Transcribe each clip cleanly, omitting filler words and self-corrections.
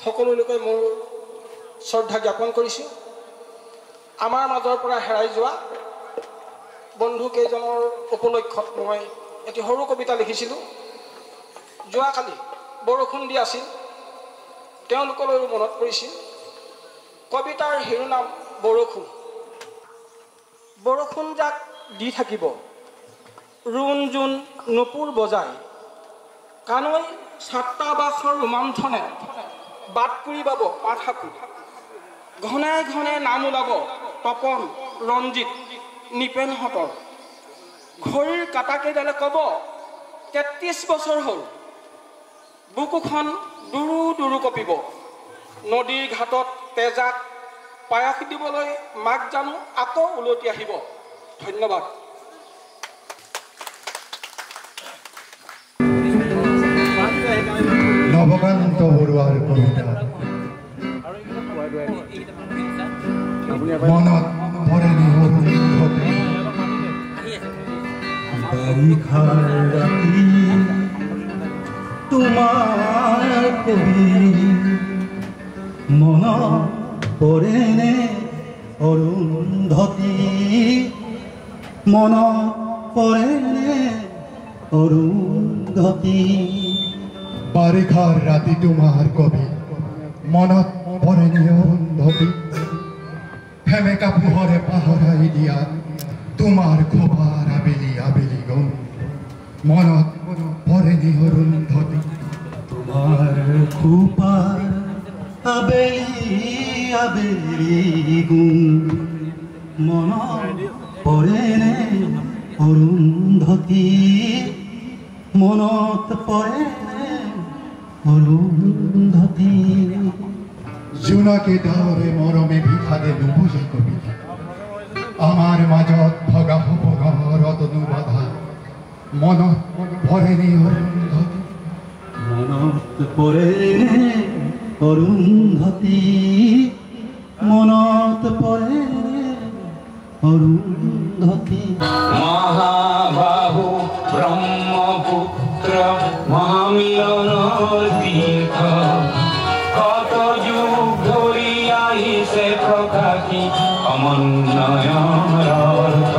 সকলোলৈকে মোৰ শ্ৰদ্ধা জ্ঞাপন কৰিছোঁ। আমাৰ মাজৰ পৰা হেৰাই যোৱা বন্ধু কেইজনৰ উপলক্ষত মই এটি সৰু কবিতা লিখিছিলোঁ। যোৱাকালি বৰষুণ দি আছিল, তেওঁলোকলৈ মনত পৰিছিল। কবিতাৰ শিৰোনাম বৰষুণ। বৰষুণ যাক দি থাকিব, ৰুণ জোন নুপুৰ বজাই, কানৈ ছাত্ৰাবাসৰ ৰোমাঞ্চনে বাট কুৰি বাব পাতসাকু, ঘনে ঘনে নাম ওলাব তপন ৰঞ্জিত নিপেনহঁতৰ, ঘড়ীৰ কাটাকেইডালে ক'ব ৩৩ বছৰ হ'ল, বুকুখন দুৰু দুৰু কঁপিব, নদীৰ ঘাটত তেজাক পায়স দিবলৈ মাক জানো আকৌ উলটি আহিব। ধন্যবাদ। নৱকান্ত বৰুৱাৰ কবিতা। মনত পৰে বাৰিষাৰ ৰাতি তোমাৰ কবি, মনত পৰেনে অৰুন্ধতী, মনত পৰেনে অৰুন্ধতী। বাৰিষাৰ ৰাতি তোমাৰ কবি, মনত পৰেনে অৰুন্ধতী, সেমেকা পোহৰে পাহৰাই দিয়া তোমাৰ খোপাৰ আবেলি আবেলি গণ, মনত পৰেনে অৰুন্ধতী, তোমাৰ খোপাৰ আবেলি আবেলি গুণ, মনত পৰেনে অৰুন্ধতী, মনত পৰেনে অৰুন্ধতী। জোনাকে ডাৱৰে মৰমে বিষাদে নুবুজা কবি, আমাৰ মাজত ভগা সপোনত অনুবাধা, মনত পৰেনে অৰুন্ধতী, মনত পৰেনে অৰুন্ধতী, মনত পৰেনে অৰুন্ধতী। মহাবাহু ব্ৰহ্মপুত্ৰ মহামিলনৰ তীৰ্থ, কত যুগ ধৰি আহিছে প্ৰকাশী সমন্বয়ৰ অৰ্থ।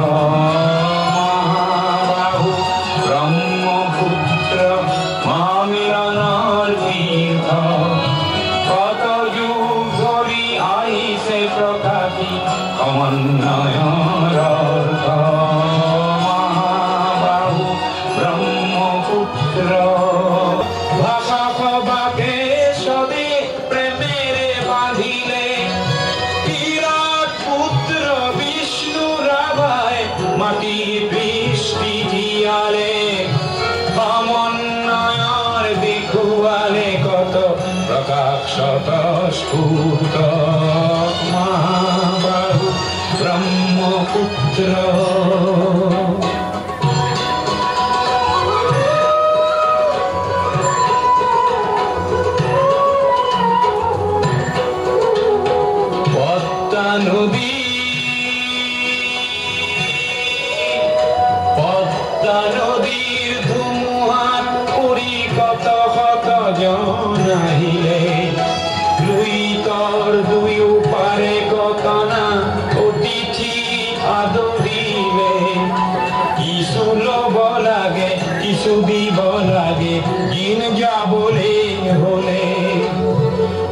মহাবাহু ব্ৰহ্মপুত্ৰ মহামিলনৰ তীৰ্থ, কত যুগ ধৰি আহিছে প্ৰকাশী সমন্বয়ৰ অৰ্থ। মহাবাহু ব্ৰহ্মপুত্ৰ ভাষা সবাকে সদে প্ৰেমেৰে বান্ধিলে, বিৰাট পুত্ৰ বিষ্ণু ৰাভাই মাটিৰ বৃষ্টি দিয়ালে, সমন্বয়ৰ দেখুৱালে কত প্ৰকাশ স্বতঃস্ফূৰ্ত। মহাবাহু ব্ৰহ্মপুত্ৰ পদ্মা নদীৰ ধুমুহাত পৰি কত কত জন আহিলে, লুইতৰ দুয়োপাৰে কতনা অতিথি আদৰিলে, কিছু ল'ব লাগে কিছু দিব লাগে, দিন যাবলৈ হলে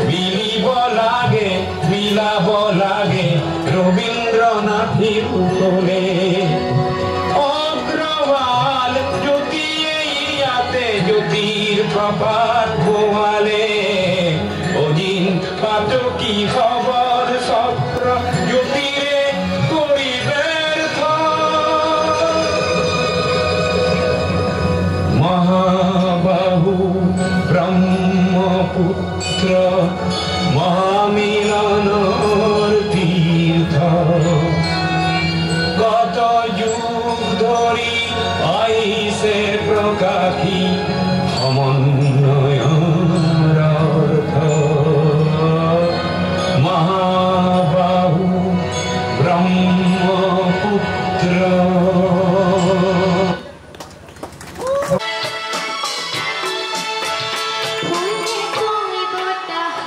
মিলিব লাগে মিলাব লাগে ৰবীন্দ্ৰনাথীৰ কলে। অগ্ৰৱাল জ্যোতিয়ে ইয়াতে জ্যোতিৰ প্ৰভাত পোৱালে, অদিন পাতকী খবৰ চক্ৰ জ্যোতিৰে কৰি ব্যৰ্থ। মহাবাহু ব্ৰহ্মপুত্ৰ মহামিলনৰ তীৰ্থ, কত যুগ ধৰি আহিছে প্ৰকাশী সমন্বয়ৰ অৰ্থ। মহাবাহু ব্ৰহ্মপুত্ৰ ফুলে কই বতাহ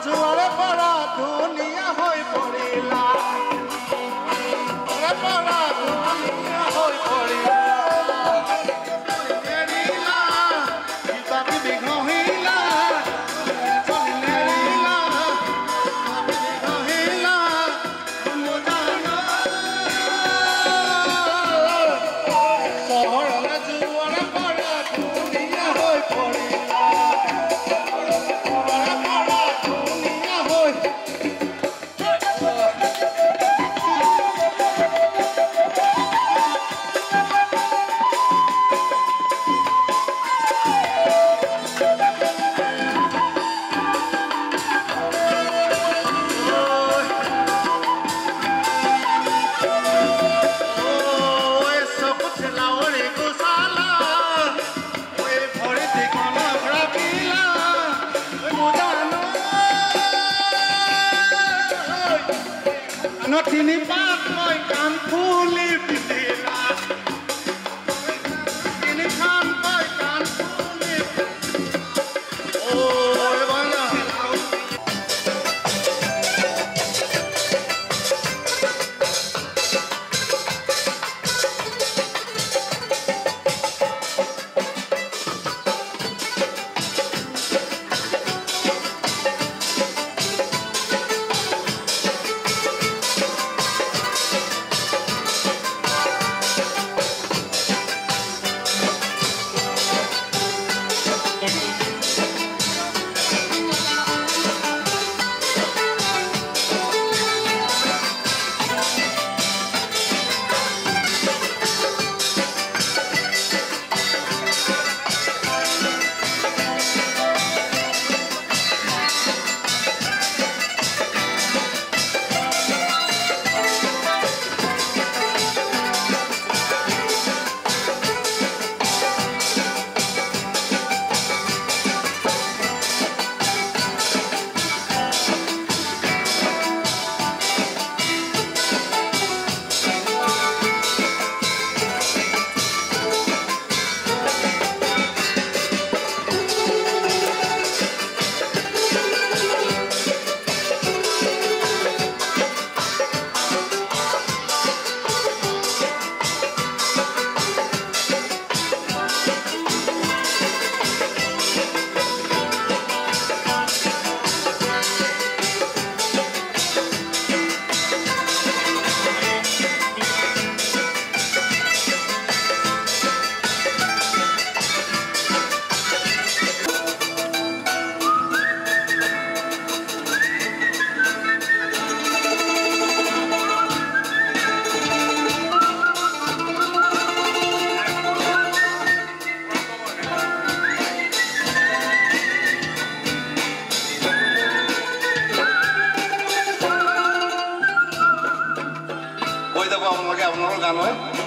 জোয়াৰে পড়া ধুনীয়া হৈ পৰিলা পৰা ধুনীয়া হৈ পৰিলা নেৰিলা কিবা কিবি ঘঁহিলা নেৰিলা ঘঁহিলা চহৰলৈ যোৱাৰ পৰা ধুনীয়া হৈ পৰিলা ধুনীয়া হৈ তিনি পাত মই কাণ ফুলি পিন্ধিলা তিনিখন মই কাণ ফুলি আপোনালোকৰ গান হয়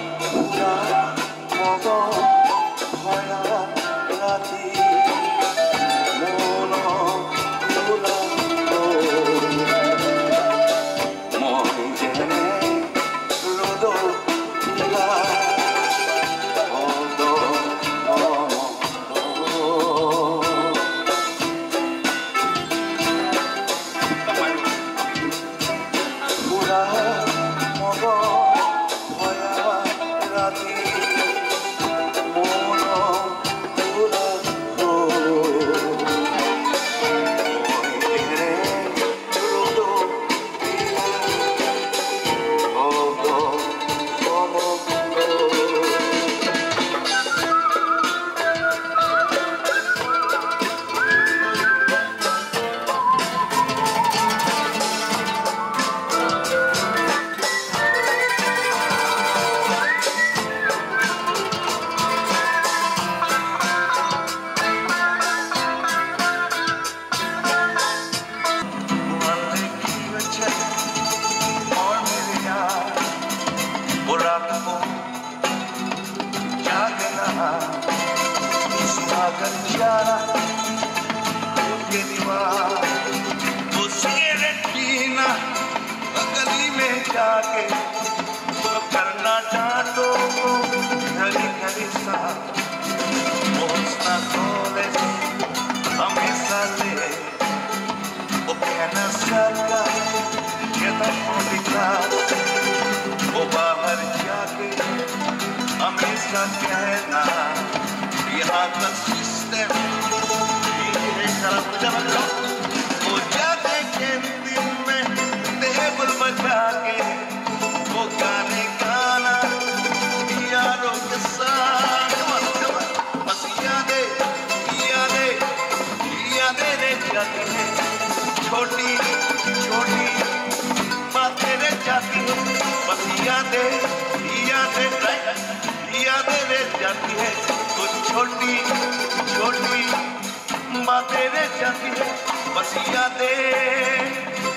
जाके तो करना चाहतो घड़ी घड़ी सा पहुंचना खोले हमेशा ले वो कहना सका लिखा वो बाहर जाके हमेशा कहना यहाँ का सिस्टम खराब हो जाना वो जाते कैंटीन में टेबल बजा के वो गाने गाना यारों के साथ बस यादें रह जाती हैं छोटी छोटी बातें रह जाती हैं बस यादें रह जाती हैं कुछ छोटी छोटी बातें रह जाती हैं बस यादें